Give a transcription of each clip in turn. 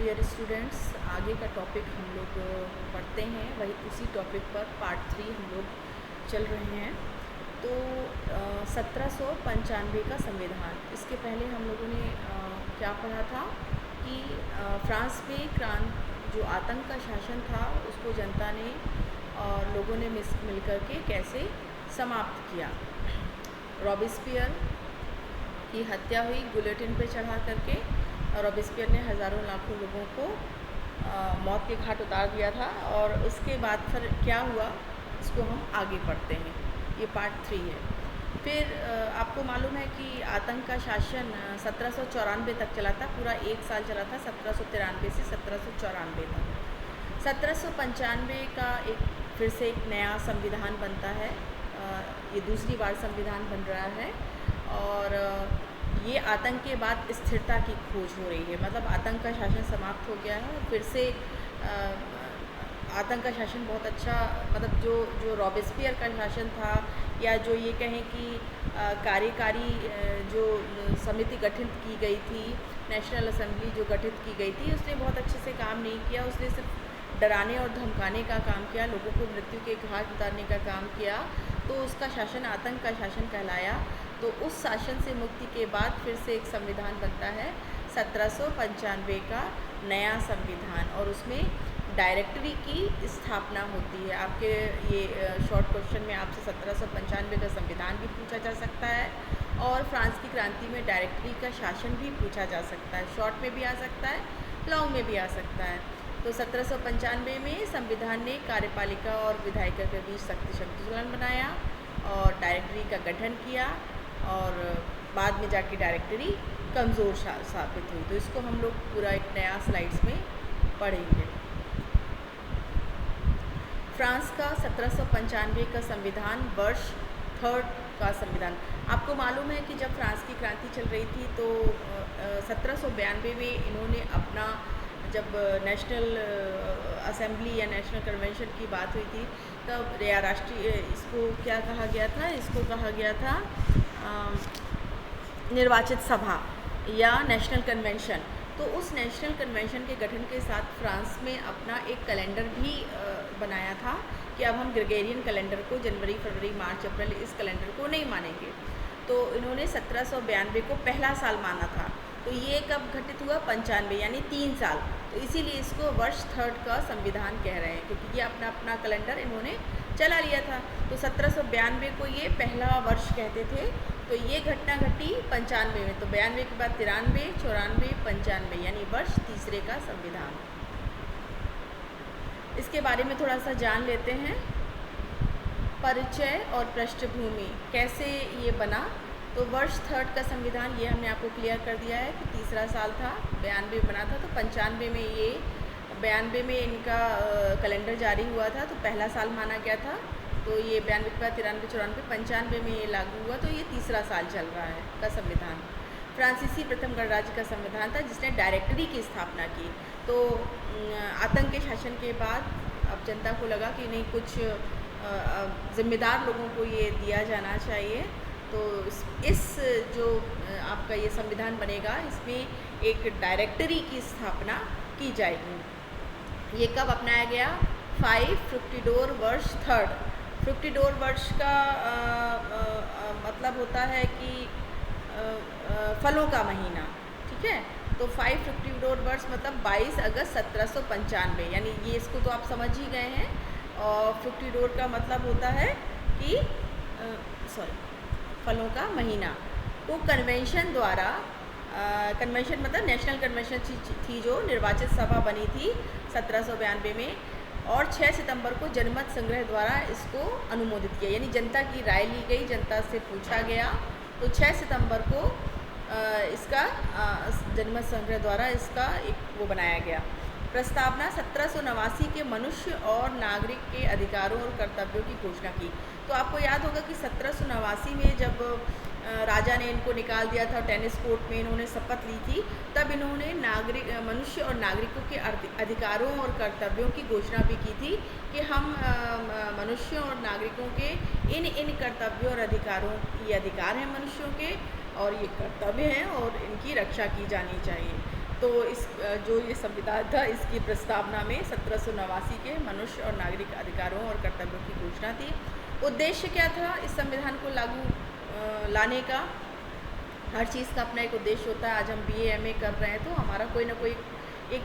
Dear students, आगे का topic हम लोग पढ़ते हैं, वही उसी टॉपिक पर पार्ट 3 हम लोग चल रहे हैं। तो 1795 का संविधान, इसके पहले हम लोगों ने क्या पढ़ा था कि फ्रांस में जो आतंक का शासन था उसको जनता ने और लोगों ने मिल करके कैसे समाप्त किया। रॉबेस्पियर की हत्या हुई गुलेटिन पे चढ़ा करके, और रॉबेस्पियर ने हज़ारों लाखों लोगों को मौत के घाट उतार दिया था। और उसके बाद फिर क्या हुआ, इसको हम आगे पढ़ते हैं। ये पार्ट 3 है। फिर आपको मालूम है कि आतंक का शासन 1794 तक चला था, पूरा 1 साल चला था, 1793 से 1794 तक। 1795 का फिर से एक नया संविधान बनता है। ये दूसरी बार संविधान बन रहा है और ये आतंक के बाद स्थिरता की खोज हो रही है। मतलब आतंक का शासन समाप्त हो गया है और फिर से आतंक का शासन बहुत अच्छा, मतलब जो रॉबेस्पियर का शासन था, या जो ये कहें कि कार्यकारी जो समिति गठित की गई थी, नेशनल असेंबली जो गठित की गई थी, उसने बहुत अच्छे से काम नहीं किया। उसने सिर्फ डराने और धमकाने का काम किया, लोगों को मृत्यु के घाट उतारने का काम किया, तो उसका शासन आतंक का शासन कहलाया। तो उस शासन से मुक्ति के बाद फिर से एक संविधान बनता है, 1795 का नया संविधान, और उसमें डायरेक्टरी की स्थापना होती है। आपके ये शॉर्ट क्वेश्चन में आपसे 1795 का संविधान भी पूछा जा सकता है और फ्रांस की क्रांति में डायरेक्टरी का शासन भी पूछा जा सकता है। शॉर्ट में भी आ सकता है, लॉन्ग में भी आ सकता है। तो 1795 में संविधान ने कार्यपालिका और विधायिका के बीच शक्ति संतुलन बनाया और डायरेक्टरी का गठन किया, और बाद में जाके डायरेक्टरी कमज़ोर साबित हुई। तो इसको हम लोग पूरा एक नया स्लाइड्स में पढ़ेंगे। फ्रांस का 1795 का संविधान, वर्ष 3 का संविधान। आपको मालूम है कि जब फ्रांस की क्रांति चल रही थी तो 1792 में इन्होंने अपना, जब नेशनल असेंबली या नेशनल कन्वेंशन की बात हुई थी, तब या राष्ट्रीय, इसको क्या कहा गया था, इसको कहा गया था निर्वाचित सभा या नेशनल कन्वेंशन। तो उस नेशनल कन्वेंशन के गठन के साथ फ्रांस में अपना एक कैलेंडर भी बनाया था कि अब हम ग्रेगोरियन कैलेंडर को, जनवरी, फरवरी, मार्च, अप्रैल, इस कैलेंडर को नहीं मानेंगे। तो इन्होंने 1792 को पहला साल माना था। तो ये कब घटित हुआ, 95, यानी 3 साल। तो इसीलिए इसको वर्ष 3 का संविधान कह रहे हैं, क्योंकि ये अपना अपना कैलेंडर इन्होंने चला लिया था। तो 1792 को ये पहला वर्ष कहते थे। तो ये घटना घटी 95 में। तो 92 के बाद 93, 94, 95, यानी वर्ष 3 का संविधान। इसके बारे में थोड़ा सा जान लेते हैं। परिचय और पृष्ठभूमि, कैसे ये बना। तो वर्ष 3 का संविधान, ये हमने आपको क्लियर कर दिया है कि तीसरा साल था, 92 बना था। तो 95 में ये 92 में इनका कैलेंडर जारी हुआ था, तो पहला साल माना गया था। तो ये 92 के बाद 93, 94, 95 में ये लागू हुआ। तो ये तीसरा साल चल रहा है का संविधान। फ्रांसीसी प्रथम गणराज्य का संविधान था, जिसने डायरेक्टरी की स्थापना की। तो आतंक के शासन के बाद अब जनता को लगा कि नहीं, कुछ जिम्मेदार लोगों को ये दिया जाना चाहिए। तो इस जो आपका ये संविधान बनेगा, इसमें एक डायरेक्टरी की स्थापना की जाएगी। ये कब अपनाया गया, 5 फ्रुक्टिडोर वर्ष 3। फ्रुक्टिडोर वर्ष का मतलब होता है कि फलों का महीना, ठीक है। तो 5 फ्रुक्टिडोर वर्ष मतलब 22 अगस्त 1795, यानी ये, इसको तो आप समझ ही गए हैं। और फ्रुक्टिडोर का मतलब होता है कि फलों का महीना। तो कन्वेंशन द्वारा, कन्वेंशन मतलब नेशनल कन्वेंशन थी जो निर्वाचित सभा बनी थी 1792 में, और 6 सितंबर को जनमत संग्रह द्वारा इसको अनुमोदित किया, यानी जनता की राय ली गई, जनता से पूछा गया। तो 6 सितंबर को इसका जनमत संग्रह द्वारा इसका एक वो बनाया गया। प्रस्तावना 1789 के मनुष्य और नागरिक के अधिकारों और कर्तव्यों की घोषणा की। तो आपको याद होगा कि 1789 में जब राजा ने इनको निकाल दिया था टेनिस कोर्ट में, इन्होंने शपथ ली थी, तब इन्होंने मनुष्य और नागरिकों के अधिकारों और कर्तव्यों की घोषणा भी की थी कि हम मनुष्यों और नागरिकों के इन कर्तव्यों और अधिकारों, ये अधिकार हैं मनुष्यों के और ये कर्तव्य हैं और इनकी रक्षा की जानी चाहिए। तो इस जो ये संविधान था, इसकी प्रस्तावना में 1789 के मनुष्य और नागरिक अधिकारों और कर्तव्यों की घोषणा थी। उद्देश्य क्या था इस संविधान को लागू लाने का? हर चीज़ का अपना एक उद्देश्य होता है। आज हम BA MA कर रहे हैं तो हमारा कोई ना कोई एक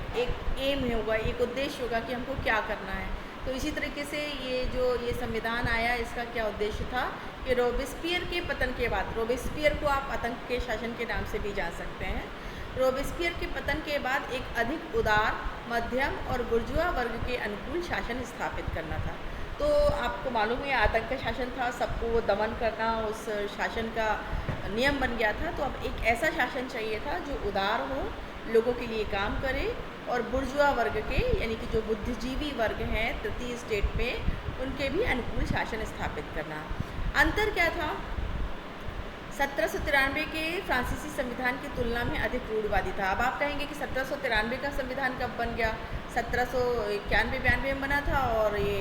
एम होगा, एक उद्देश्य होगा कि हमको क्या करना है। तो इसी तरीके से ये संविधान आया, इसका क्या उद्देश्य था कि रोबेस्पियर के पतन के बाद, रोबेस्पियर को आप आतंक के शासन के नाम से भी जान सकते हैं, रोबेस्पियर के पतन के बाद एक अधिक उदार, मध्यम और बुर्जुआ वर्ग के अनुकूल शासन स्थापित करना था। तो आपको मालूम है आतंक का शासन था, सबको वो दमन करना उस शासन का नियम बन गया था। तो अब एक ऐसा शासन चाहिए था जो उदार हो, लोगों के लिए काम करे और बुर्जुआ वर्ग के, यानी कि जो बुद्धिजीवी वर्ग हैं तृतीय स्टेट में, उनके भी अनुकूल शासन स्थापित करना। अंतर क्या था? 1793 के फ्रांसीसी संविधान की तुलना में अधिक रूढ़वादी था। अब आप कहेंगे कि 1793 का संविधान कब बन गया? 1791-92 में बना था और ये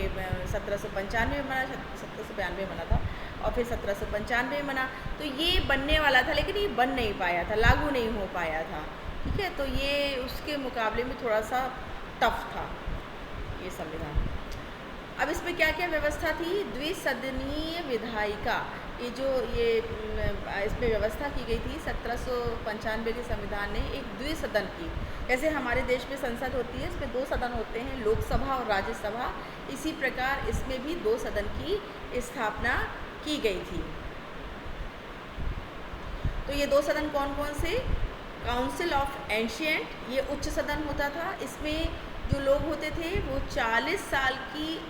1795 में बना, 1792 में बना था और फिर 1795 में बना। तो ये बनने वाला था लेकिन ये बन नहीं पाया था, लागू नहीं हो पाया था। ठीक है, तो ये उसके मुकाबले में थोड़ा सा टफ था ये संविधान। अब इसमें क्या क्या व्यवस्था थी? द्विसदनीय विधायिका, इसमें व्यवस्था की गई थी 1795 के संविधान ने एक द्विसदन की। जैसे हमारे देश में संसद होती है, इसमें 2 सदन होते हैं, लोकसभा और राज्यसभा। इसी प्रकार इसमें भी 2 सदन की स्थापना की गई थी। तो ये 2 सदन कौन कौन से? काउंसिल ऑफ एंशिएंट, ये उच्च सदन होता था। इसमें जो लोग होते थे वो 40 साल की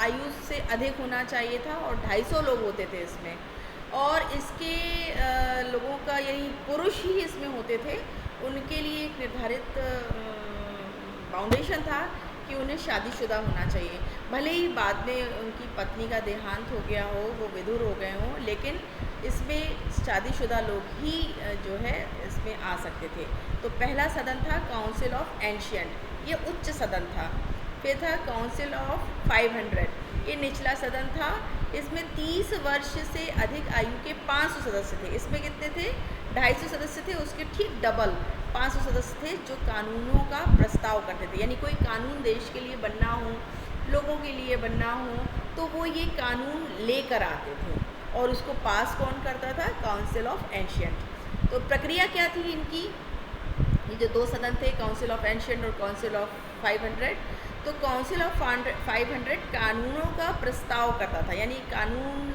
आयु से अधिक होना चाहिए था और 250 लोग होते थे इसमें। और इसके लोगों का, यानी पुरुष ही इसमें होते थे, उनके लिए एक निर्धारित बाउंडेशन था कि उन्हें शादीशुदा होना चाहिए। भले ही बाद में उनकी पत्नी का देहांत हो गया हो, वो विधुर हो गए हों, लेकिन इसमें शादीशुदा लोग ही जो है इसमें आ सकते थे। तो पहला सदन था काउंसिल ऑफ एंशिएंट, ये उच्च सदन था। फिर था काउंसिल ऑफ 500, ये निचला सदन था। इसमें 30 वर्ष से अधिक आयु के 500 सदस्य थे। इसमें कितने थे? 250 सदस्य थे, उसके ठीक डबल 500 सदस्य थे जो कानूनों का प्रस्ताव करते थे। यानी कोई कानून देश के लिए बनना हो, लोगों के लिए बनना हो, तो वो ये कानून लेकर आते थे और उसको पास कौन करता था? Council of ancient. तो प्रक्रिया क्या थी इनकी? ये जो 2 सदन थे, काउंसिल ऑफ एंशिएंट और काउंसिल ऑफ 500, तो काउंसिल ऑफ 500 कानूनों का प्रस्ताव करता था, यानी कानून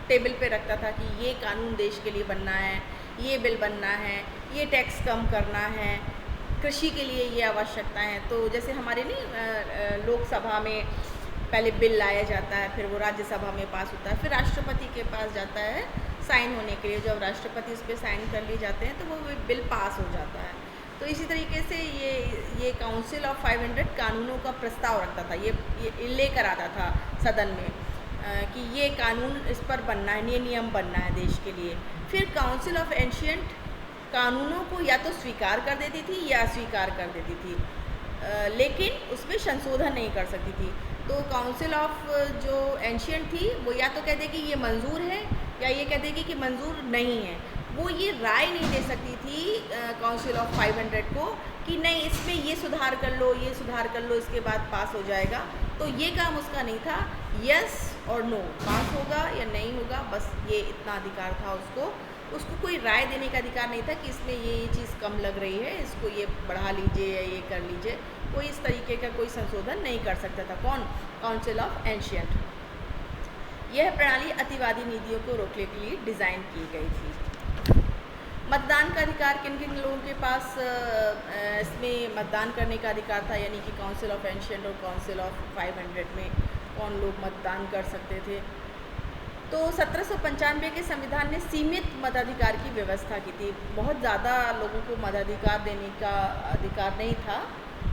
टेबल पे रखता था कि ये कानून देश के लिए बनना है, ये बिल बनना है, ये टैक्स कम करना है, कृषि के लिए ये आवश्यकता है। तो जैसे हमारे नहीं लोकसभा में पहले बिल लाया जाता है, फिर वो राज्यसभा में पास होता है, फिर राष्ट्रपति के पास जाता है साइन होने के लिए। जब राष्ट्रपति उस पर साइन कर लिए जाते हैं तो वो बिल पास हो जाता है। तो इसी तरीके से ये काउंसिल ऑफ 500 कानूनों का प्रस्ताव रखता था, ये लेकर आता था सदन में कि ये कानून इस पर बनना है, ये नियम बनना है देश के लिए। फिर काउंसिल ऑफ एंशिएंट कानूनों को या तो स्वीकार कर देती थी या अस्वीकार कर देती थी, लेकिन उसमें संशोधन नहीं कर सकती थी। तो काउंसिल ऑफ जो एंशिएंट थी वो या तो कह देगी ये मंजूर है या ये कह देगी कि मंजूर नहीं है। वो ये राय नहीं दे सकती थी काउंसिल ऑफ 500 को कि नहीं इसमें ये सुधार कर लो, ये सुधार कर लो, इसके बाद पास हो जाएगा। तो ये काम उसका नहीं था, यस और नो, पास होगा या नहीं होगा, बस ये इतना अधिकार था उसको कोई राय देने का अधिकार नहीं था कि इसमें ये चीज़ कम लग रही है, इसको ये बढ़ा लीजिए या ये कर लीजिए। कोई इस तरीके का कोई संशोधन नहीं कर सकता था। कौन? Council of ancient. यह प्रणाली अतिवादी नीतियों को रोकने के लिए डिज़ाइन की गई थी। मतदान का अधिकार किन किन लोगों के पास इसमें मतदान करने का अधिकार था, यानी कि काउंसिल ऑफ एंशिएंट और काउंसिल ऑफ 500 में कौन लोग मतदान कर सकते थे? तो 1795 के संविधान ने सीमित मताधिकार की व्यवस्था की थी। बहुत ज़्यादा लोगों को मताधिकार देने का अधिकार नहीं था।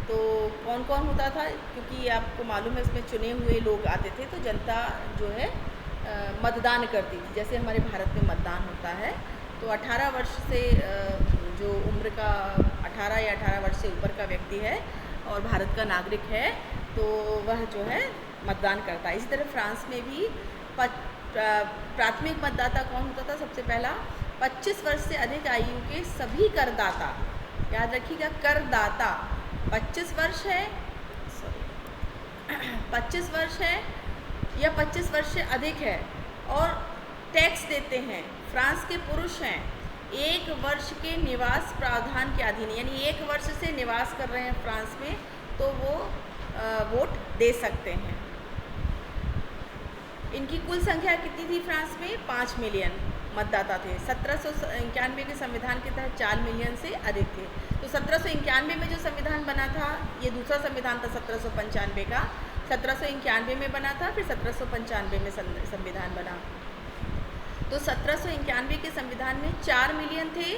तो कौन कौन होता था? क्योंकि आपको मालूम है इसमें चुने हुए लोग आते थे, तो जनता जो है मतदान करती थी। जैसे हमारे भारत में मतदान होता है तो 18 वर्ष से जो उम्र का 18 या 18 वर्ष से ऊपर का व्यक्ति है और भारत का नागरिक है तो वह जो है मतदान करता है। इसी तरह फ्रांस में भी प्राथमिक मतदाता कौन होता था? सबसे पहला 25 वर्ष से अधिक आयु के सभी करदाता याद रखिएगा, करदाता 25 वर्ष है, 25 वर्ष है या 25 वर्ष से अधिक है और टैक्स देते हैं, फ्रांस के पुरुष हैं, 1 वर्ष के निवास प्रावधान के अधीन, यानी 1 वर्ष से निवास कर रहे हैं फ्रांस में, तो वो वोट दे सकते हैं। इनकी कुल संख्या कितनी थी फ्रांस में? 5 मिलियन मतदाता थे। 1791 के संविधान के तहत 4 मिलियन से अधिक थे। तो 1791 में जो संविधान बना था, ये दूसरा संविधान था 1795 का, 1791 में बना था, फिर 1795 में संविधान बना। तो 1791 के संविधान में 4 मिलियन थे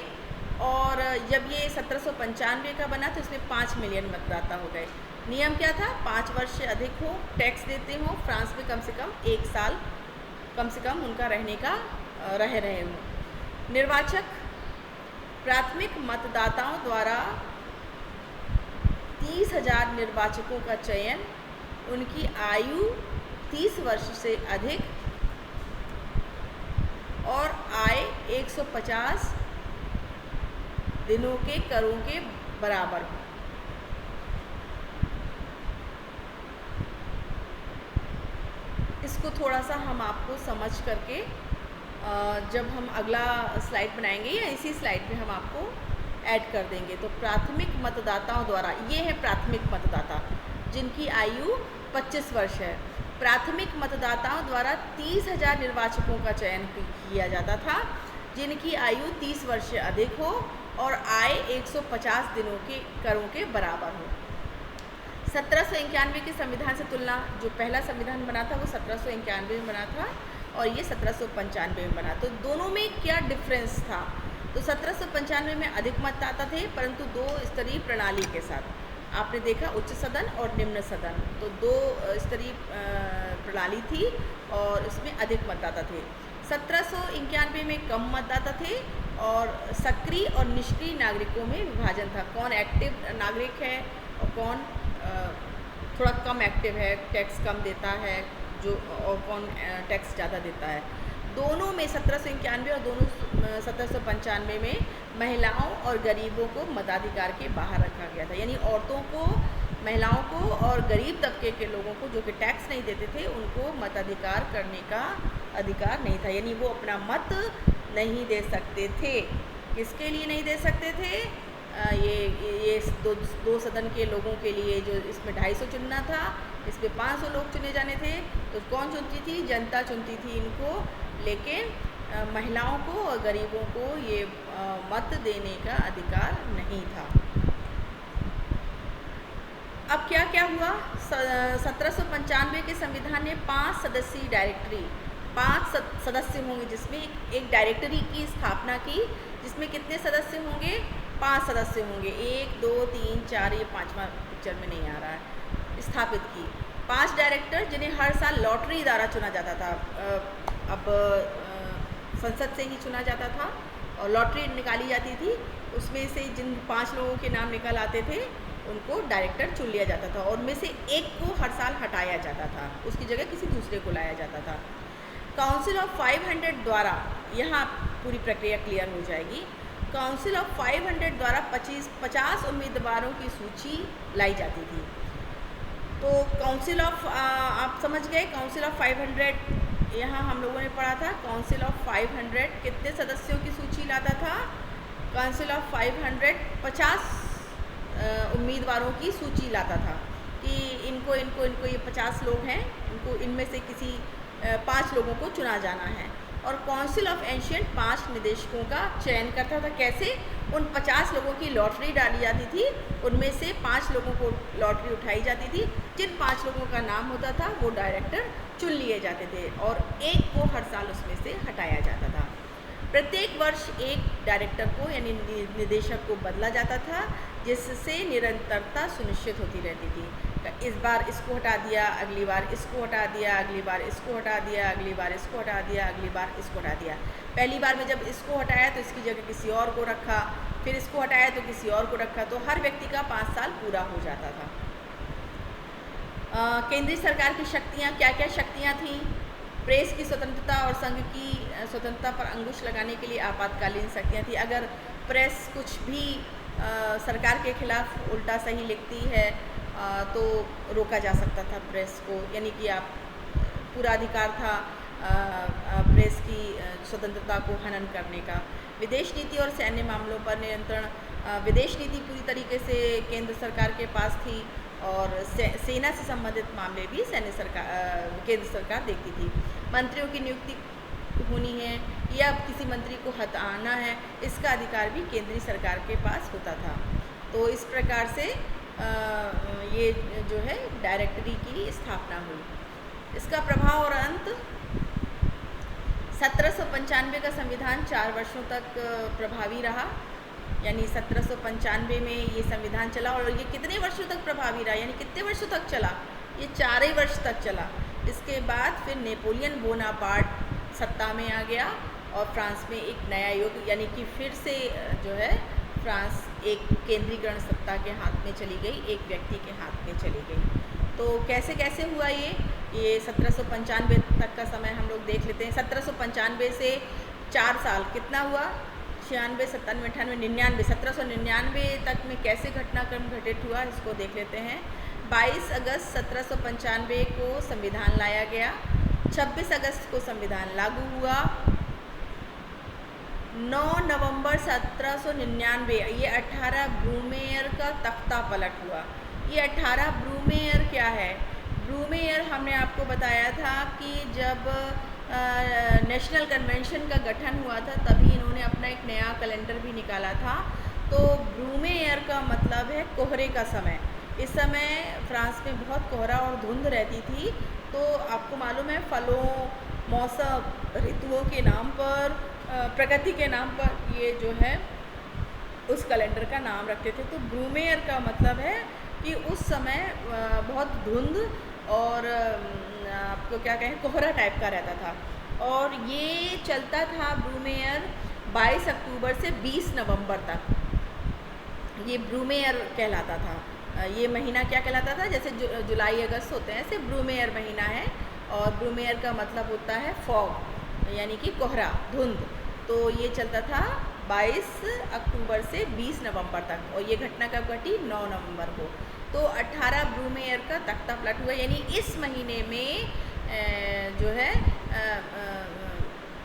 और जब ये 1795 का बना तो इसमें 5 मिलियन मतदाता हो गए। नियम क्या था? 5 वर्ष से अधिक हो, टैक्स देते हो, फ्रांस में कम से कम 1 साल कम से कम उनका रहने का रहे हों। निर्वाचक प्राथमिक मतदाताओं द्वारा 30,000 निर्वाचकों का चयन, उनकी आयु 30 वर्ष से अधिक और आय 150 दिनों के करों के बराबर हो। इसको थोड़ा सा हम आपको समझ करके जब हम अगला स्लाइड बनाएंगे या इसी स्लाइड में हम आपको ऐड कर देंगे। तो प्राथमिक मतदाताओं द्वारा, ये है प्राथमिक मतदाता जिनकी आयु 25 वर्ष है। प्राथमिक मतदाताओं द्वारा 30,000 निर्वाचकों का चयन किया जाता था जिनकी आयु 30 वर्ष से अधिक हो और आय 150 दिनों के करों के बराबर हो। 1791 के संविधान से तुलना, जो पहला संविधान बना था वो 1791 में बना था और ये 1795 में बना। तो दोनों में क्या डिफरेंस था? तो 1795 में अधिक मतदाता थे परंतु 2 स्तरीय प्रणाली के साथ। आपने देखा उच्च सदन और निम्न सदन, तो 2 स्तरीय प्रणाली थी और इसमें अधिक मतदाता थे। 1791 में कम मतदाता थे और सक्रिय और निष्क्रिय नागरिकों में विभाजन था। कौन एक्टिव नागरिक है और कौन थोड़ा कम एक्टिव है, टैक्स कम देता है, जो और कौन टैक्स ज़्यादा देता है। दोनों में 1791 और दोनों 1795 में महिलाओं और गरीबों को मताधिकार के बाहर रखा गया था। यानी औरतों को, महिलाओं को और गरीब तबके के लोगों को जो कि टैक्स नहीं देते थे उनको मताधिकार करने का अधिकार नहीं था। यानी वो अपना मत नहीं दे सकते थे। किसके लिए नहीं दे सकते थे? ये दो सदन के लोगों के लिए, जो इसमें 250 चुनना था, इसमें 500 लोग चुने जाने थे। तो कौन चुनती थी? जनता चुनती थी इनको, लेकिन महिलाओं को और गरीबों को ये मत देने का अधिकार नहीं था। अब क्या क्या हुआ? 1795 के संविधान ने 5 सदस्यीय डायरेक्टरी, 5 सदस्य होंगे जिसमें एक डायरेक्टरी की स्थापना की, जिसमें कितने सदस्य होंगे? 5 सदस्य होंगे। 1, 2, 3, 4, ये 5वां पिक्चर में नहीं आ रहा है। स्थापित की 5 डायरेक्टर जिन्हें हर साल लॉटरी द्वारा चुना जाता था। अब संसद से ही चुना जाता था और लॉटरी निकाली जाती थी, उसमें से जिन 5 लोगों के नाम निकल आते थे उनको डायरेक्टर चुन लिया जाता था और उनमें से एक को हर साल हटाया जाता था, उसकी जगह किसी दूसरे को लाया जाता था। काउंसिल ऑफ 500 द्वारा, यहाँ पूरी प्रक्रिया क्लियर हो जाएगी। काउंसिल ऑफ 500 द्वारा 50 उम्मीदवारों की सूची लाई जाती थी। तो काउंसिल ऑफ, आप समझ गए, काउंसिल ऑफ 500 यहाँ हम लोगों ने पढ़ा था। काउंसिल ऑफ 500 कितने सदस्यों की सूची लाता था? काउंसिल ऑफ 500 50 उम्मीदवारों की सूची लाता था कि इनको ये 50 लोग हैं, इनको इनमें से किसी 5 लोगों को चुना जाना है। और काउंसिल ऑफ एंशिएंट 5 निदेशकों का चयन करता था। कैसे? उन 50 लोगों की लॉटरी डाली जाती थी, उनमें से 5 लोगों को लॉटरी उठाई जाती थी। जिन 5 लोगों का नाम होता था वो डायरेक्टर चुन लिए जाते थे और एक को हर साल उसमें से हटाया जाता था। प्रत्येक वर्ष एक डायरेक्टर को यानी निदेशक को बदला जाता था, जिससे निरंतरता सुनिश्चित होती रहती थी। इस बार इसको हटा दिया, अगली बार इसको हटा दिया, अगली बार इसको हटा दिया, अगली बार इसको हटा दिया, अगली बार इसको हटा दिया। पहली बार में जब इसको हटाया तो इसकी जगह किसी और को रखा, फिर इसको हटाया तो किसी और को रखा, तो हर व्यक्ति का 5 साल पूरा हो जाता था। केंद्रीय सरकार की शक्तियाँ, क्या क्या शक्तियाँ थीं? प्रेस की स्वतंत्रता और संघ की स्वतंत्रता पर अंकुश लगाने के लिए आपातकालीन शक्तियाँ थी। अगर प्रेस कुछ भी सरकार के खिलाफ उल्टा सही लिखती है तो रोका जा सकता था प्रेस को, यानी कि आप पूरा अधिकार था प्रेस की स्वतंत्रता को हनन करने का। विदेश नीति और सैन्य मामलों पर नियंत्रण, विदेश नीति पूरी तरीके से केंद्र सरकार के पास थी और सेना से संबंधित मामले भी केंद्र सरकार देखती थी। मंत्रियों की नियुक्ति होनी है या किसी मंत्री को हटाना है, इसका अधिकार भी केंद्रीय सरकार के पास होता था। तो इस प्रकार से ये जो है डायरेक्टरी की स्थापना हुई। इसका प्रभाव और अंत, 1795 का संविधान 4 वर्षों तक प्रभावी रहा, यानी 1795 में ये संविधान चला और ये कितने वर्षों तक प्रभावी रहा, यानी कितने वर्षों तक चला, ये 4 ही वर्ष तक चला। इसके बाद फिर नेपोलियन बोनापार्ट सत्ता में आ गया और फ्रांस में एक नया युग, यानी कि फिर से जो है फ्रांस एक केंद्रीकरण सत्ता के हाथ में चली गई, एक व्यक्ति के हाथ में चली गई। तो कैसे कैसे हुआ ये 1795 तक का समय हम लोग देख लेते हैं। 1795 से 4 साल कितना हुआ, 96, 97, 98, 99, 1799 तक में कैसे घटनाक्रम घटित हुआ, इसको देख लेते हैं। 22 अगस्त 1795 को संविधान लाया गया, 26 अगस्त को संविधान लागू हुआ, 9 नवंबर 1799 ये 18 ब्रूमेयर का तख्ता पलट हुआ। ये 18 ब्रूमेयर क्या है? ब्रूमेयर हमने आपको बताया था कि जब नेशनल कन्वेंशन का गठन हुआ था तभी इन्होंने अपना एक नया कैलेंडर भी निकाला था। तो ब्रूमेयर का मतलब है कोहरे का समय। इस समय फ्रांस में बहुत कोहरा और धुंध रहती थी, तो आपको मालूम है फलों, मौसम, ऋतुओं के नाम पर, प्रकृति के नाम पर ये जो है उस कैलेंडर का नाम रखते थे। तो ब्रूमेयर का मतलब है कि उस समय बहुत धुंध और आपको क्या कहें कोहरा टाइप का रहता था और ये चलता था ब्रूमेयर 22 अक्टूबर से 20 नवंबर तक। ये ब्रूमेयर कहलाता था। ये महीना क्या कहलाता था, जैसे जुलाई अगस्त होते हैं ऐसे ब्रूमेयर महीना है और ब्रूमेयर का मतलब होता है फॉग, यानी कि कोहरा, धुंध। तो ये चलता था 22 अक्टूबर से 20 नवंबर तक और ये घटना कब घटी, 9 नवंबर को। तो 18 ब्रूमेयर का तख्ता पलट हुआ, यानी इस महीने में जो है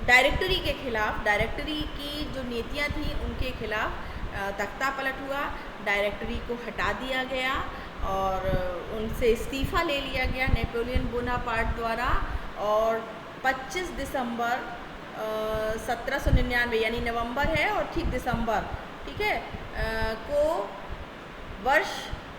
डायरेक्टरी के खिलाफ, डायरेक्टरी की जो नीतियाँ थी उनके खिलाफ तख्ता पलट हुआ। डायरेक्टरी को हटा दिया गया और उनसे इस्तीफ़ा ले लिया गया नेपोलियन बोनापार्ट द्वारा और 25 दिसंबर 1799 यानी नवंबर है और ठीक दिसंबर, ठीक है, को वर्ष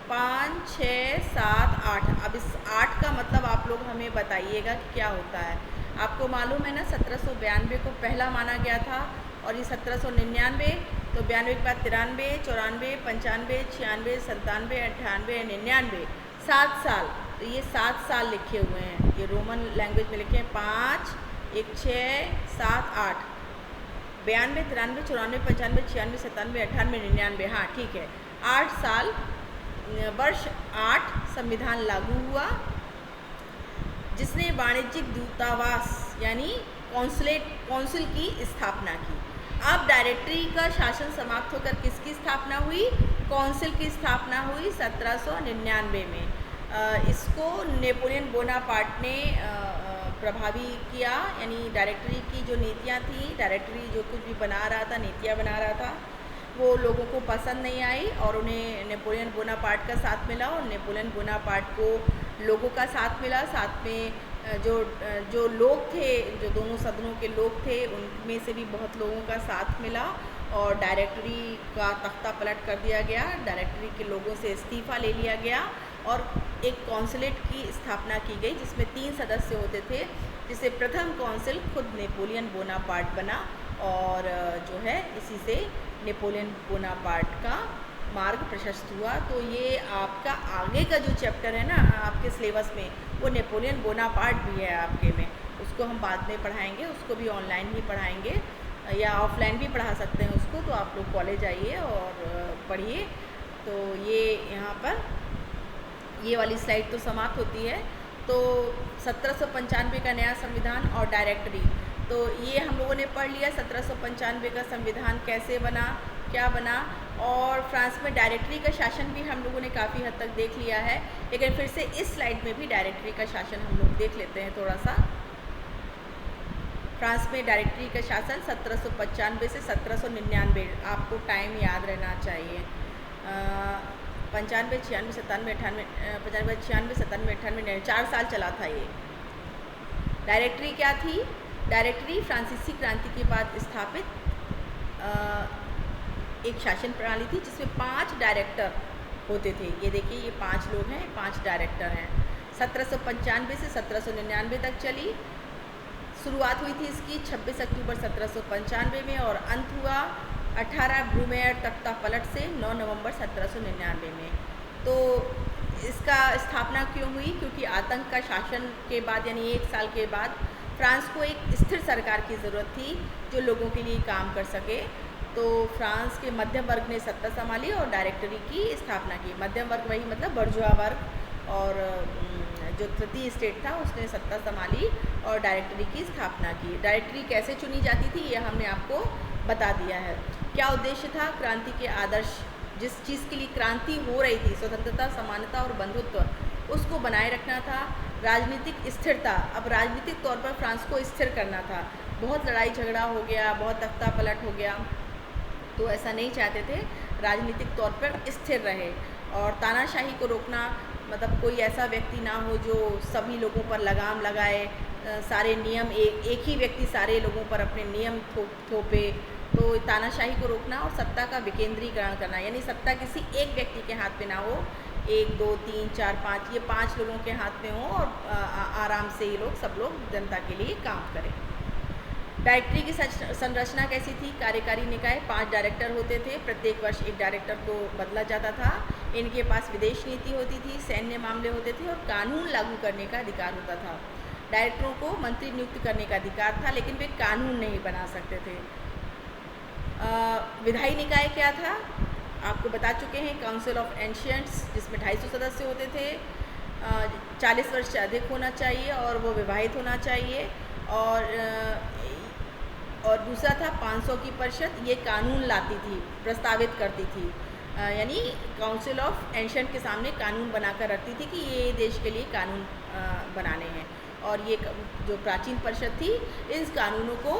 5, 6, 7, 8, अब इस 8 का मतलब आप लोग हमें बताइएगा कि क्या होता है। आपको मालूम है ना 1792 को पहला माना गया था और ये 1799, तो 92 के बाद 93, 94, 95, 96, 97, 98, 99, 7 साल। तो ये 7 साल लिखे हुए हैं, ये रोमन लैंग्वेज में लिखे हैं। 5, 1, 6, 7, 8, 92, 93, 94, 95, 96, 97, 98, 99, हाँ ठीक है, 8 साल, वर्ष 8 संविधान लागू हुआ जिसने वाणिज्यिक दूतावास यानी कौंसिल की स्थापना की। अब डायरेक्टरी का शासन समाप्त होकर किसकी स्थापना हुई, कौंसिल की स्थापना हुई 1799 में। इसको नेपोलियन बोनापार्ट ने प्रभावी किया, यानी डायरेक्टरी की जो नीतियाँ थी, डायरेक्टरी जो कुछ भी बना रहा था, नीतियाँ बना रहा था, वो लोगों को पसंद नहीं आई और उन्हें नेपोलियन बोनापार्ट का साथ मिला और नेपोलियन बोनापार्ट को लोगों का साथ मिला। साथ में जो लोग थे, जो दोनों सदनों के लोग थे, उनमें से भी बहुत लोगों का साथ मिला और डायरेक्टरी का तख्ता पलट कर दिया गया। डायरेक्टरी के लोगों से इस्तीफ़ा ले लिया गया और एक कौंसिलेट की स्थापना की गई जिसमें 3 सदस्य होते थे, जिसे प्रथम कौंसिल खुद नेपोलियन बोनापार्ट बना और जो है इसी से नेपोलियन बोनापार्ट का मार्ग प्रशस्त हुआ। तो ये आपका आगे का जो चैप्टर है ना आपके सिलेबस में, वो नेपोलियन बोनापार्ट भी है आपके में, उसको हम बाद में पढ़ाएंगे, उसको भी ऑनलाइन ही पढ़ाएंगे या ऑफलाइन भी पढ़ा सकते हैं उसको। तो आप लोग कॉलेज आइए और पढ़िए। तो ये यहाँ पर ये वाली स्लाइड तो समाप्त होती है। तो 1795 का नया संविधान और डायरेक्टरी, तो ये हम लोगों ने पढ़ लिया। 1795 का संविधान कैसे बना, क्या बना, और फ्रांस में डायरेक्टरी का शासन भी हम लोगों ने काफ़ी हद तक देख लिया है, लेकिन फिर से इस स्लाइड में भी डायरेक्टरी का शासन हम लोग देख लेते हैं थोड़ा सा। फ्रांस में डायरेक्टरी का शासन 1795 से 1799, आपको टाइम याद रहना चाहिए। 95, 96, 97, 98, 95, 96, 97, 98, 4 साल चला था ये। डायरेक्टरी क्या थी? डायरेक्टरी फ्रांसीसी क्रांति के बाद स्थापित एक शासन प्रणाली थी जिसमें 5 डायरेक्टर होते थे। ये देखिए, ये 5 लोग हैं, 5 डायरेक्टर हैं। 1795 से 1799 तक चली। शुरुआत हुई थी इसकी 26 अक्टूबर 1795 में और अंत हुआ 18 ब्रूमेयर तख्ता पलट से 9 नवंबर 1799 में। तो इसका स्थापना क्यों हुई? क्योंकि आतंक का शासन के बाद, यानी 1 साल के बाद, फ्रांस को एक स्थिर सरकार की ज़रूरत थी जो लोगों के लिए काम कर सके। तो फ्रांस के मध्यम वर्ग ने सत्ता संभाली और डायरेक्टरी की स्थापना की। मध्यम वर्ग वही मतलब बर्जुआ वर्ग, और जो तृतीय स्टेट था उसने सत्ता संभाली और डायरेक्टरी की स्थापना की। डायरेक्टरी कैसे चुनी जाती थी ये हमने आपको बता दिया है। क्या उद्देश्य था? क्रांति के आदर्श, जिस चीज़ के लिए क्रांति हो रही थी, स्वतंत्रता, समानता और बंधुत्व, उसको बनाए रखना था। राजनीतिक स्थिरता, अब राजनीतिक तौर पर फ्रांस को स्थिर करना था। बहुत लड़ाई झगड़ा हो गया, बहुत तख्ता पलट हो गया, तो ऐसा नहीं चाहते थे। राजनीतिक तौर पर स्थिर रहे। और तानाशाही को रोकना, मतलब कोई ऐसा व्यक्ति ना हो जो सभी लोगों पर लगाम लगाए, सारे नियम एक ही व्यक्ति सारे लोगों पर अपने नियम थोपे। तो तानाशाही को रोकना और सत्ता का विकेंद्रीकरण करना, यानी सत्ता किसी एक व्यक्ति के हाथ में ना हो, 1, 2, 3, 4, 5, ये 5 लोगों के हाथ में हो और आराम से ये लोग सब लोग जनता के लिए काम करें। डायरेक्टरी की संरचना कैसी थी? कार्यकारी निकाय, 5 डायरेक्टर होते थे। प्रत्येक वर्ष एक डायरेक्टर को बदला जाता था। इनके पास विदेश नीति होती थी, सैन्य मामले होते थे और कानून लागू करने का अधिकार होता था। डायरेक्टरों को मंत्री नियुक्त करने का अधिकार था, लेकिन वे कानून नहीं बना सकते थे। विधायी निकाय क्या था? आपको बता चुके हैं, काउंसिल ऑफ एंशियंट्स, जिसमें 250 सदस्य होते थे। 40 वर्ष से अधिक होना चाहिए और वो विवाहित होना चाहिए। और दूसरा था 500 की परिषद, ये कानून लाती थी, प्रस्तावित करती थी, यानी काउंसिल ऑफ एंशियंट के सामने कानून बनाकर रखती थी कि ये देश के लिए कानून बनाने हैं। और ये जो प्राचीन परिषद थी, इन कानूनों को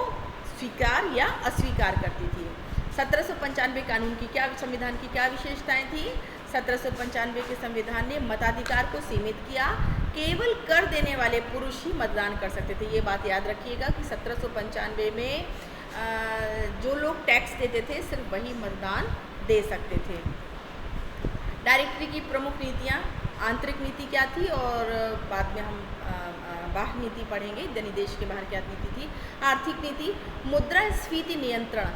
स्वीकार या अस्वीकार करती थी। 1795 कानून की क्या, संविधान की क्या विशेषताएं थी? 1795 के संविधान ने मताधिकार को सीमित किया। केवल कर देने वाले पुरुष ही मतदान कर सकते थे। ये बात याद रखिएगा कि 1795 में जो लोग टैक्स देते थे सिर्फ वही मतदान दे सकते थे। डायरेक्टरी की प्रमुख नीतियाँ, आंतरिक नीति क्या थी और बाद में हम बाह्य नीति पढ़ेंगे, यानी देश के बाहर क्या नीति थी। आर्थिक नीति, मुद्रास्फीति नियंत्रण,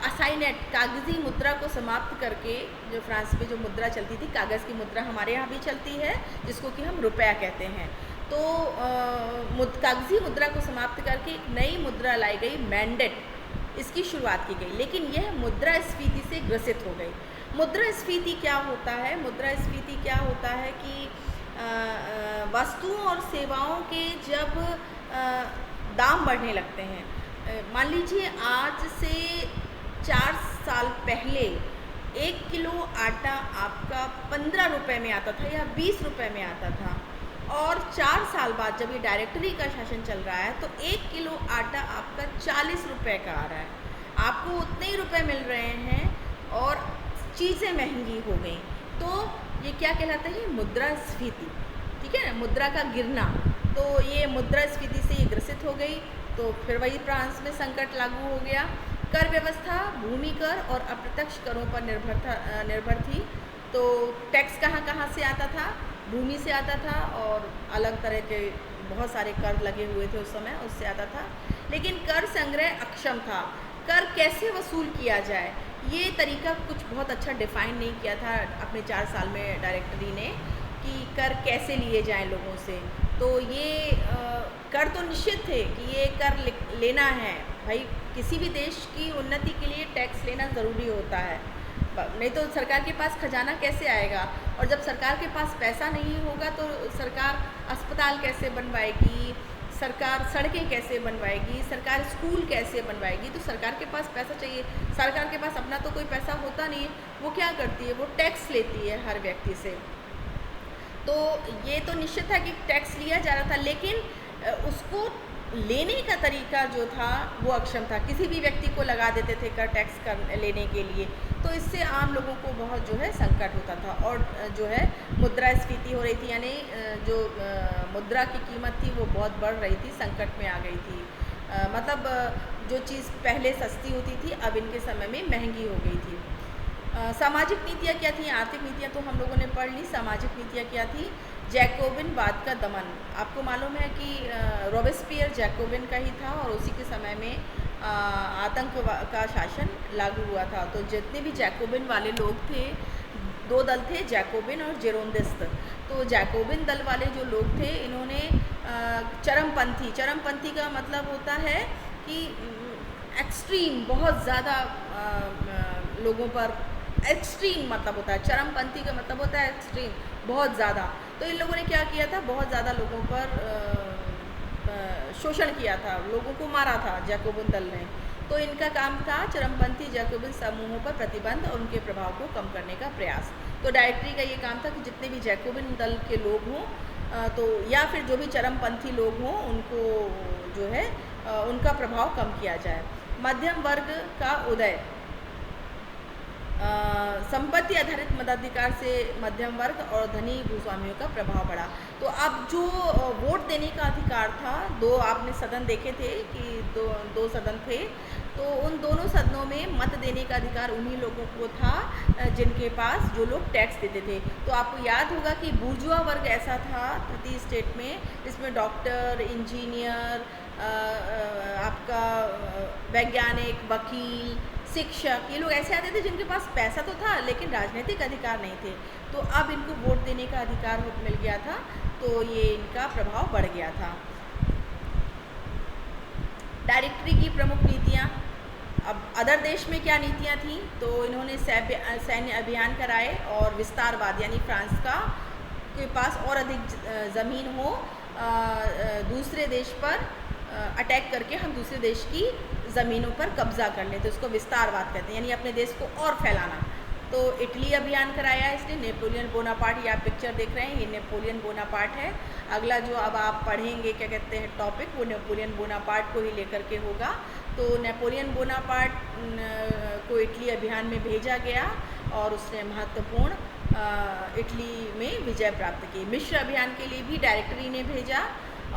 असाइनेट, कागजी मुद्रा को समाप्त करके, जो फ्रांस में जो मुद्रा चलती थी, कागज़ की मुद्रा हमारे यहाँ भी चलती है, जिसको कि हम रुपया कहते हैं। तो कागजी मुद्रा को समाप्त करके एक नई मुद्रा लाई गई, मैंडेट, इसकी शुरुआत की गई, लेकिन यह मुद्रास्फीति से ग्रसित हो गई। मुद्रास्फीति क्या होता है? मुद्रास्फीति क्या होता है कि वस्तुओं और सेवाओं के जब दाम बढ़ने लगते हैं, मान लीजिए आज से 4 साल पहले 1 किलो आटा आपका 15 रुपये में आता था या 20 रुपये में आता था, और 4 साल बाद जब ये डायरेक्टरी का शासन चल रहा है तो 1 किलो आटा आपका 40 रुपये का आ रहा है। आपको उतने ही रुपए मिल रहे हैं और चीज़ें महंगी हो गई। तो ये क्या कहलाता है? मुद्रास्फीति, ठीक है, मुद्रा का गिरना। तो ये मुद्रास्फीति से ये ग्रसित हो गई। तो फिर वही फ्रांस में संकट लागू हो गया। कर व्यवस्था भूमि कर और अप्रत्यक्ष करों पर निर्भर थी। तो टैक्स कहाँ कहाँ से आता था? भूमि से आता था और अलग तरह के बहुत सारे कर लगे हुए थे उस समय, उससे आता था। लेकिन कर संग्रह अक्षम था। कर कैसे वसूल किया जाए, ये तरीका कुछ बहुत अच्छा डिफ़ाइन नहीं किया था अपने 4 साल में डायरेक्टरी ने, कि कर कैसे लिए जाएं लोगों से। तो ये कर तो निश्चित थे कि ये कर लेना है भाई, किसी भी देश की उन्नति के लिए टैक्स लेना ज़रूरी होता है, नहीं तो सरकार के पास खजाना कैसे आएगा। और जब सरकार के पास पैसा नहीं होगा तो सरकार अस्पताल कैसे बनवाएगी, सरकार सड़कें कैसे बनवाएगी, सरकार स्कूल कैसे बनवाएगी। तो सरकार के पास पैसा चाहिए, सरकार के पास अपना तो कोई पैसा होता नहीं है। वो क्या करती है, वो टैक्स लेती है हर व्यक्ति से। तो ये तो निश्चित है कि टैक्स लिया जा रहा था, लेकिन उसको लेने का तरीका जो था वो अक्षम था। किसी भी व्यक्ति को लगा देते थे कर टैक्स कर लेने के लिए। तो इससे आम लोगों को बहुत जो है संकट होता था, और जो है मुद्रास्फीति हो रही थी, यानी जो मुद्रा की कीमत थी वो बहुत बढ़ रही थी, संकट में आ गई थी। मतलब जो चीज़ पहले सस्ती होती थी अब इनके समय में महंगी हो गई थी। सामाजिक नीतियाँ क्या थी, आर्थिक नीतियाँ तो हम लोगों ने पढ़ ली। सामाजिक नीतियाँ क्या थी, जैकोबिनवाद का दमन। आपको मालूम है कि रॉबेस्पियर जैकोबिन का ही था, और उसी के समय में आतंक का शासन लागू हुआ था। तो जितने भी जैकोबिन वाले लोग थे, दो दल थे, जैकोबिन और जेरोंदिस्ट। तो जैकोबिन दल वाले जो लोग थे, इन्होंने चरमपंथी का मतलब होता है कि एक्सट्रीम, बहुत ज़्यादा लोगों पर, एक्सट्रीम मतलब होता है, चरमपंथी का मतलब होता है एक्सट्रीम, बहुत ज़्यादा। तो इन लोगों ने क्या किया था, बहुत ज़्यादा लोगों पर शोषण किया था, लोगों को मारा था जैकोबिन दल ने। तो इनका काम था चरमपंथी जैकोबिन समूहों पर प्रतिबंध और उनके प्रभाव को कम करने का प्रयास। तो डायरेक्टरी का ये काम था कि जितने भी जैकोबिन दल के लोग हों, तो या फिर जो भी चरमपंथी लोग हों, उनको जो है उनका प्रभाव कम किया जाए। मध्यम वर्ग का उदय। संपत्ति आधारित मताधिकार से मध्यम वर्ग और धनी भूस्वामियों का प्रभाव बढ़ा। तो अब जो वोट देने का अधिकार था, दो आपने सदन देखे थे कि दो सदन थे, तो उन दोनों सदनों में मत देने का अधिकार उन्हीं लोगों को था जिनके पास, जो लोग टैक्स देते थे। तो आपको याद होगा कि बुर्जुआ वर्ग ऐसा था प्रति स्टेट में, जिसमें डॉक्टर, इंजीनियर, आपका वैज्ञानिक, वकील, शिक्षक, ये लोग ऐसे आते थे जिनके पास पैसा तो था लेकिन राजनीतिक अधिकार नहीं थे। तो अब इनको वोट देने का अधिकार मिल गया था, तो ये इनका प्रभाव बढ़ गया था। डायरेक्टरी की प्रमुख नीतियाँ। अब अदर देश में क्या नीतियाँ थीं, तो इन्होंने सैन्य अभियान कराए और विस्तारवाद, यानी फ्रांस का के पास और अधिक ज़मीन हो, दूसरे देश पर अटैक करके हम दूसरे देश की ज़मीनों पर कब्जा कर लें, तो इसको विस्तारवाद कहते हैं, यानी अपने देश को और फैलाना। तो इटली अभियान कराया इसने, नेपोलियन बोनापार्ट, ये आप पिक्चर देख रहे हैं, ये नेपोलियन बोनापार्ट है। अगला जो अब आप पढ़ेंगे क्या कहते हैं टॉपिक, वो नेपोलियन बोनापार्ट को ही लेकर के होगा। तो नेपोलियन बोनापार्ट को इटली अभियान में भेजा गया और उसने महत्वपूर्ण इटली में विजय प्राप्त की। मिस्र अभियान के लिए भी डायरेक्टरी ने भेजा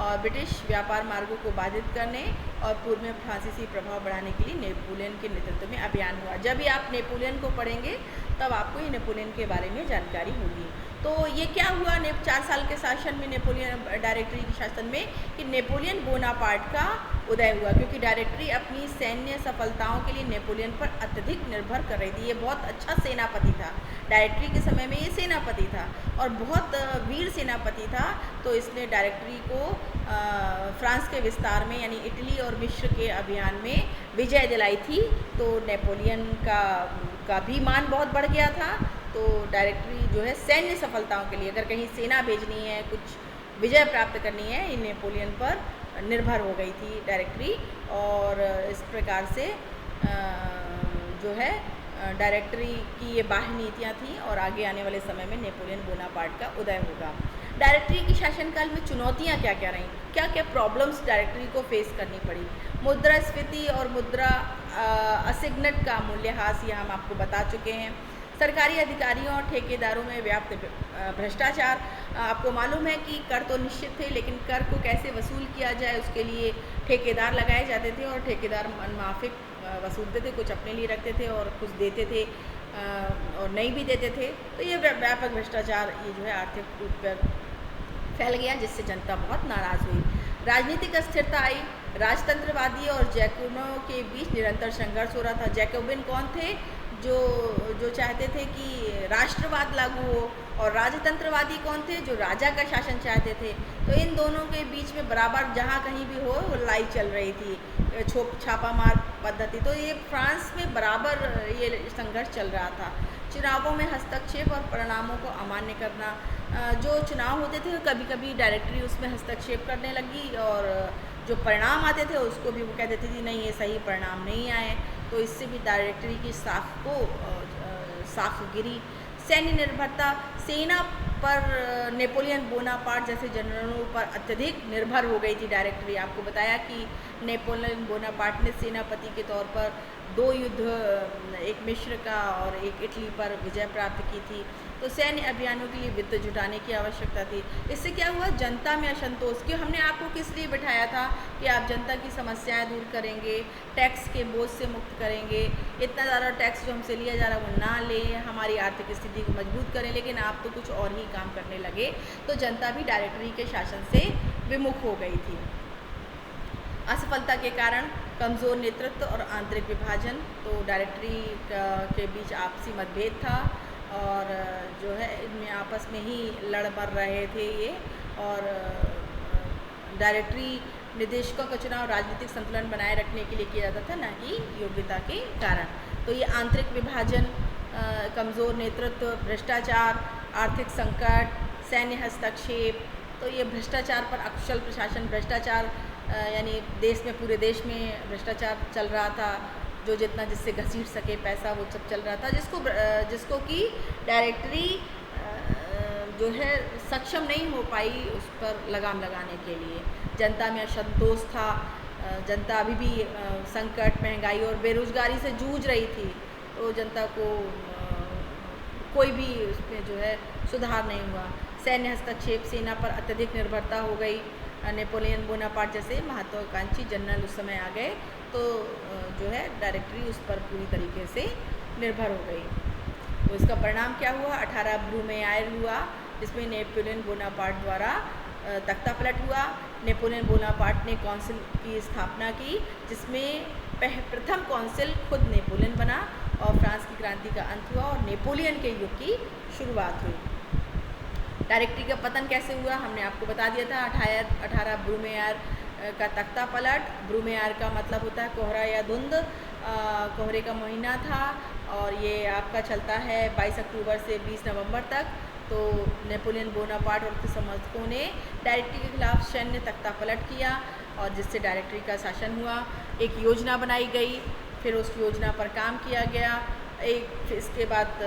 और ब्रिटिश व्यापार मार्गों को बाधित करने और पूर्व में फ्रांसीसी प्रभाव बढ़ाने के लिए नेपोलियन के नेतृत्व में अभियान हुआ। जब भी आप नेपोलियन को पढ़ेंगे तब आपको ये नेपोलियन के बारे में जानकारी होगी। तो ये क्या हुआ 4 साल के शासन में, नेपोलियन डायरेक्टरी के शासन में, कि नेपोलियन बोनापार्ट का उदय हुआ, क्योंकि डायरेक्टरी अपनी सैन्य सफलताओं के लिए नेपोलियन पर अत्यधिक निर्भर कर रही थी। ये बहुत अच्छा सेनापति था, डायरेक्टरी के समय में ये सेनापति था और बहुत वीर सेनापति था। तो इसने डायरेक्टरी को फ्रांस के विस्तार में, यानी इटली और मिस्र के अभियान में विजय दिलाई थी। तो नेपोलियन का भी मान बहुत बढ़ गया था। तो डायरेक्टरी जो है सैन्य सफलताओं के लिए, अगर कहीं सेना भेजनी है, कुछ विजय प्राप्त करनी है, ये नेपोलियन पर निर्भर हो गई थी डायरेक्टरी। और इस प्रकार से जो है डायरेक्टरी की ये बाह्य नीतियाँ थीं और आगे आने वाले समय में नेपोलियन बोनापार्ट का उदय होगा। डायरेक्टरी की शासनकाल में चुनौतियाँ क्या क्या रहीं, क्या क्या प्रॉब्लम्स डायरेक्टरी को फेस करनी पड़ी। मुद्रास्फीति और मुद्रा असिग्नेट का मूल्यह्रास, ये हम आपको बता चुके हैं। सरकारी अधिकारियों और ठेकेदारों में व्याप्त भ्रष्टाचार। आपको मालूम है कि कर तो निश्चित थे, लेकिन कर को कैसे वसूल किया जाए उसके लिए ठेकेदार लगाए जाते थे और ठेकेदार मनमाफिक वसूलते थे, कुछ अपने लिए रखते थे और कुछ देते थे और नहीं भी देते थे। तो ये व्यापक भ्रष्टाचार ये जो है आर्थिक रूप पर फैल गया, जिससे जनता बहुत नाराज़ हुई। राजनीतिक अस्थिरता आई। राजतंत्रवादी और जैकोबिनों के बीच निरंतर संघर्ष हो रहा था। जैकोबिन कौन थे, जो चाहते थे कि राष्ट्रवाद लागू हो, और राजतंत्रवादी कौन थे, जो राजा का शासन चाहते थे। तो इन दोनों के बीच में बराबर जहाँ कहीं भी हो वो लड़ाई चल रही थी, छापामार पद्धति। तो ये फ्रांस में बराबर ये संघर्ष चल रहा था। चुनावों में हस्तक्षेप और परिणामों को अमान्य करना। जो चुनाव होते थे कभी कभी डायरेक्टरी उसमें हस्तक्षेप करने लगी, और जो परिणाम आते थे उसको भी वो कह देती थी नहीं ये सही परिणाम नहीं आए, तो इससे भी डायरेक्टरी की साख को साख गिरी। सैन्य निर्भरता, सेना पर नेपोलियन बोनापार्ट जैसे जनरलों पर अत्यधिक निर्भर हो गई थी डायरेक्टरी। आपको बताया कि नेपोलियन बोनापार्ट ने सेनापति के तौर पर 2 युद्ध, एक मिस्र का और एक इटली पर विजय प्राप्त की थी। तो सैन्य अभियानों के लिए वित्त जुटाने की आवश्यकता थी। इससे क्या हुआ, जनता में असंतोष, कि हमने आपको किस लिए बिठाया था कि आप जनता की समस्याएं दूर करेंगे, टैक्स के बोझ से मुक्त करेंगे, इतना ज़्यादा टैक्स जो हमसे लिया जा रहा है वो ना लें, हमारी आर्थिक स्थिति को मजबूत करें, लेकिन आप तो कुछ और ही काम करने लगे। तो जनता भी डायरेक्टरी के शासन से विमुख हो गई थी। असफलता के कारण कमज़ोर नेतृत्व और आंतरिक विभाजन, तो डायरेक्टरी के बीच आपसी मतभेद था, और जो है इनमें आपस में ही लड़ मर रहे थे ये। और डायरेक्टरी निदेशकों का चुनाव राजनीतिक संतुलन बनाए रखने के लिए किया जाता था, न कि योग्यता के कारण। तो ये आंतरिक विभाजन, कमज़ोर नेतृत्व, भ्रष्टाचार, आर्थिक संकट, सैन्य हस्तक्षेप, तो ये भ्रष्टाचार पर अकुशल प्रशासन, भ्रष्टाचार यानी देश में, पूरे देश में भ्रष्टाचार चल रहा था, जो जितना जिससे घसीट सके पैसा वो सब चल रहा था, जिसको कि डायरेक्टरी जो है सक्षम नहीं हो पाई उस पर लगाम लगाने के लिए। जनता में असंतोष था, जनता अभी भी संकट, महंगाई और बेरोजगारी से जूझ रही थी, तो जनता को कोई भी उसमें जो है सुधार नहीं हुआ। सैन्य हस्तक्षेप, सेना पर अत्यधिक निर्भरता हो गई। नेपोलियन बोनापार्ट जैसे महत्वाकांक्षी जनरल उस समय आ गए, तो जो है डायरेक्टरी उस पर पूरी तरीके से निर्भर हो गई। तो इसका परिणाम क्या हुआ, 18 ब्रूमेयार हुआ, जिसमें नेपोलियन बोनापार्ट द्वारा तख्ता पलट हुआ। नेपोलियन बोनापार्ट ने काउंसिल की स्थापना की, जिसमें प्रथम काउंसिल खुद नेपोलियन बना, और फ्रांस की क्रांति का अंत हुआ और नेपोलियन के युग की शुरुआत हुई। डायरेक्टरी का पतन कैसे हुआ, हमने आपको बता दिया था। 18 ब्रूमेयार का तख्ता पलट। ब्रूमेयार का मतलब होता है कोहरा या धुंध, कोहरे का महीना था, और ये आपका चलता है 22 अक्टूबर से 20 नवंबर तक। तो नेपोलियन बोनापार्ट और उसके समर्थकों ने डायरेक्टरी के खिलाफ सैन्य तख्ता पलट किया, और जिससे डायरेक्टरी का शासन हुआ। एक योजना बनाई गई, फिर उस योजना पर काम किया गया। फिर इसके बाद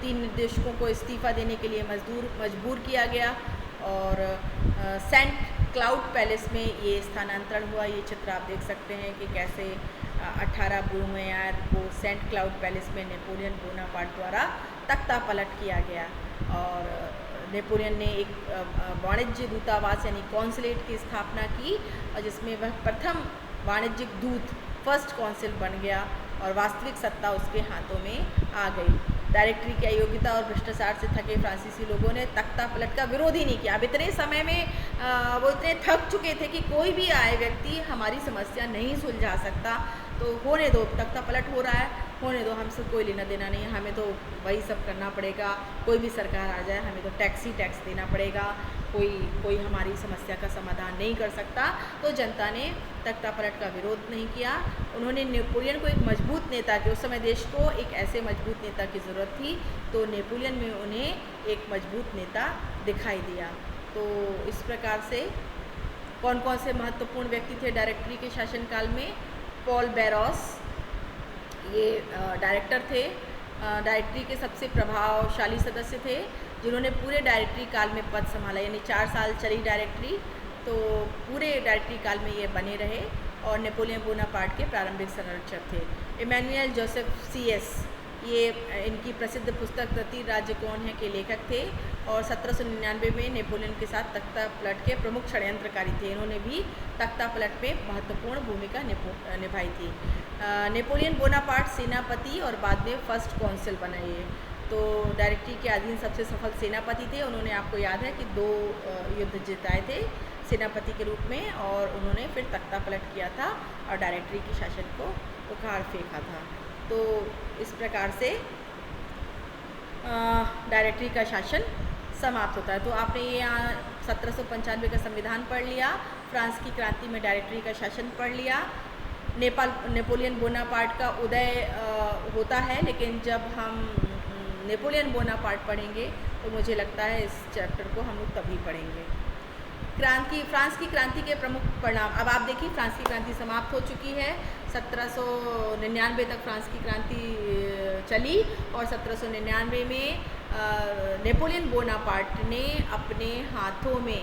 3 निदेशकों को इस्तीफ़ा देने के लिए मजबूर किया गया, और सेंट क्लाउड पैलेस में ये स्थानांतरण हुआ। ये चित्र आप देख सकते हैं कि कैसे 18 ब्रूमेयार को सेंट क्लाउड पैलेस में नेपोलियन बोनापार्ट द्वारा तख्ता पलट किया गया, और नेपोलियन ने एक वाणिज्य दूतावास यानी कॉन्सुलेट की स्थापना की, और जिसमें वह प्रथम वाणिज्यिक दूत, फर्स्ट कॉन्सिल बन गया, और वास्तविक सत्ता उसके हाथों में आ गई। डायरेक्टरी की अयोग्यता और भ्रष्टाचार से थके फ्रांसीसी लोगों ने तख्ता पलट का विरोध ही नहीं किया। अब इतने समय में वो इतने थक चुके थे कि कोई भी आए व्यक्ति हमारी समस्या नहीं सुलझा सकता, तो होने दो, तख्ता पलट हो रहा है, होने दो, हमसे कोई लेना देना नहीं है, हमें तो वही सब करना पड़ेगा। कोई भी सरकार आ जाए, हमें तो टैक्स ही टैक्स देना पड़ेगा, कोई हमारी समस्या का समाधान नहीं कर सकता। तो जनता ने तख्ता पलट का विरोध नहीं किया। उन्होंने नेपोलियन को एक मजबूत नेता की, उस समय देश को एक ऐसे मजबूत नेता की ज़रूरत थी, तो नेपोलियन में उन्हें एक मजबूत नेता दिखाई दिया। तो इस प्रकार से कौन कौन से महत्वपूर्ण व्यक्ति थे डायरेक्टरी के शासनकाल में। पॉल बैरोस, ये डायरेक्टर थे, डायरेक्टरी के सबसे प्रभावशाली सदस्य थे, जिन्होंने पूरे डायरेक्टरी काल में पद संभाला, यानी 4 साल चली डायरेक्टरी, तो पूरे डायरेक्टरी काल में ये बने रहे, और नेपोलियन बोनापार्ट के प्रारंभिक संरक्षक थे। इमैनुएल जोसेफ CS, ये इनकी प्रसिद्ध पुस्तक तृतीय राज्य कौन है के लेखक थे, और 1799 में नेपोलियन के साथ तख्ता पलट के प्रमुख षड्यंत्रकारी थे। इन्होंने भी तख्ता पलट में महत्वपूर्ण भूमिका निभाई थी। नेपोलियन बोनापार्ट सेनापति और बाद में फर्स्ट कॉन्सिल बने। तो डायरेक्टरी के अधीन सबसे सफल सेनापति थे। उन्होंने, आपको याद है कि 2 युद्ध जिताए थे सेनापति के रूप में, और उन्होंने फिर तख्ता पलट किया था और डायरेक्टरी के शासन को उखाड़ फेंका था। तो इस प्रकार से डायरेक्टरी का शासन समाप्त होता है। तो आपने ये यहाँ 1795 का संविधान पढ़ लिया, फ्रांस की क्रांति में डायरेक्टरी का शासन पढ़ लिया। नेपोलियन बोनापार्ट का उदय होता है, लेकिन जब हम नेपोलियन बोनापार्ट पढ़ेंगे तो मुझे लगता है इस चैप्टर को हम लोग तभी पढ़ेंगे। फ्रांस की क्रांति के प्रमुख परिणाम। अब आप देखिए फ्रांस की क्रांति समाप्त हो चुकी है। 1799 तक फ्रांस की क्रांति चली और 1799 में नेपोलियन बोनापार्ट ने अपने हाथों में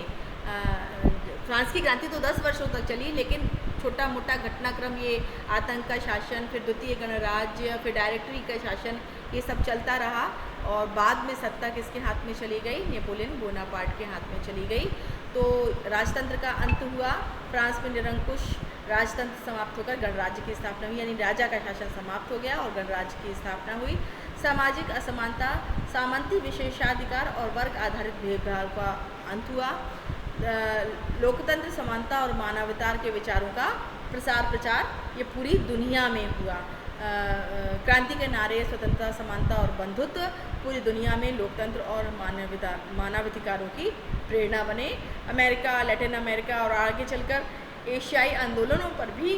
फ्रांस की क्रांति तो 10 वर्षों तक चली, लेकिन छोटा मोटा घटनाक्रम, ये आतंक का शासन, फिर द्वितीय गणराज्य, फिर डायरेक्टरी का शासन, ये सब चलता रहा और बाद में सत्ता किसके हाथ में चली गई? नेपोलियन बोनापार्ट के हाथ में चली गई। तो राजतंत्र का अंत हुआ, फ्रांस में निरंकुश राजतंत्र समाप्त होकर गणराज्य की स्थापना हुई, यानी राजा का शासन समाप्त हो गया और गणराज्य की स्थापना हुई। सामाजिक असमानता, सामंती विशेषाधिकार और वर्ग आधारित भेदभाव का अंत हुआ। लोकतंत्र, समानता और मानवाधिकार के विचारों का प्रचार ये पूरी दुनिया में हुआ। क्रांति के नारे स्वतंत्रता, समानता और बंधुत्व पूरी दुनिया में लोकतंत्र और मानवाधिकारों की प्रेरणा बने। अमेरिका, लैटिन अमेरिका और आगे चलकर एशियाई आंदोलनों पर भी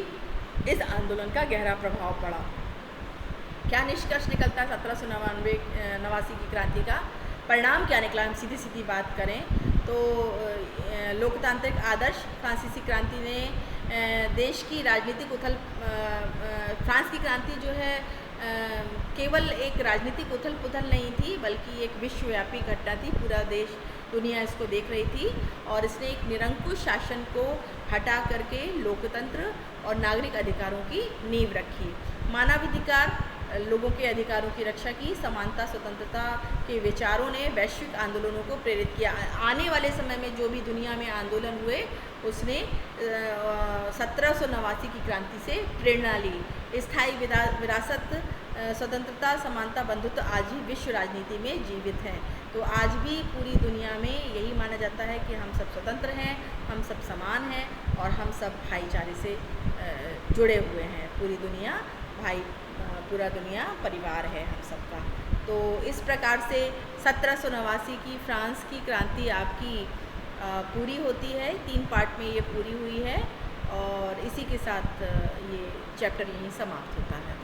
इस आंदोलन का गहरा प्रभाव पड़ा। क्या निष्कर्ष निकलता है 1789 की क्रांति का? परिणाम क्या निकला? हम सीधी सीधी बात करें तो लोकतांत्रिक आदर्श, फ्रांसीसी क्रांति ने देश की राजनीतिक फ्रांस की क्रांति जो है केवल एक राजनीतिक उथल पुथल नहीं थी, बल्कि एक विश्वव्यापी घटना थी। पूरा देश, दुनिया इसको देख रही थी और इसने एक निरंकुश शासन को हटा करके लोकतंत्र और नागरिक अधिकारों की नींव रखी। मानवाधिकार, लोगों के अधिकारों की रक्षा की। समानता, स्वतंत्रता के विचारों ने वैश्विक आंदोलनों को प्रेरित किया। आने वाले समय में जो भी दुनिया में आंदोलन हुए उसने 1789 की क्रांति से प्रेरणा ली। स्थायी विरासत, स्वतंत्रता, समानता, बंधुत्व आज ही विश्व राजनीति में जीवित है। तो आज भी पूरी दुनिया में यही माना जाता है कि हम सब स्वतंत्र हैं, हम सब समान हैं और हम सब भाईचारे से जुड़े हुए हैं। पूरा दुनिया परिवार है हम सबका। तो इस प्रकार से 1789 की फ्रांस की क्रांति आपकी पूरी होती है। 3 पार्ट में ये पूरी हुई है और इसी के साथ ये चैप्टर यहीं समाप्त होता है।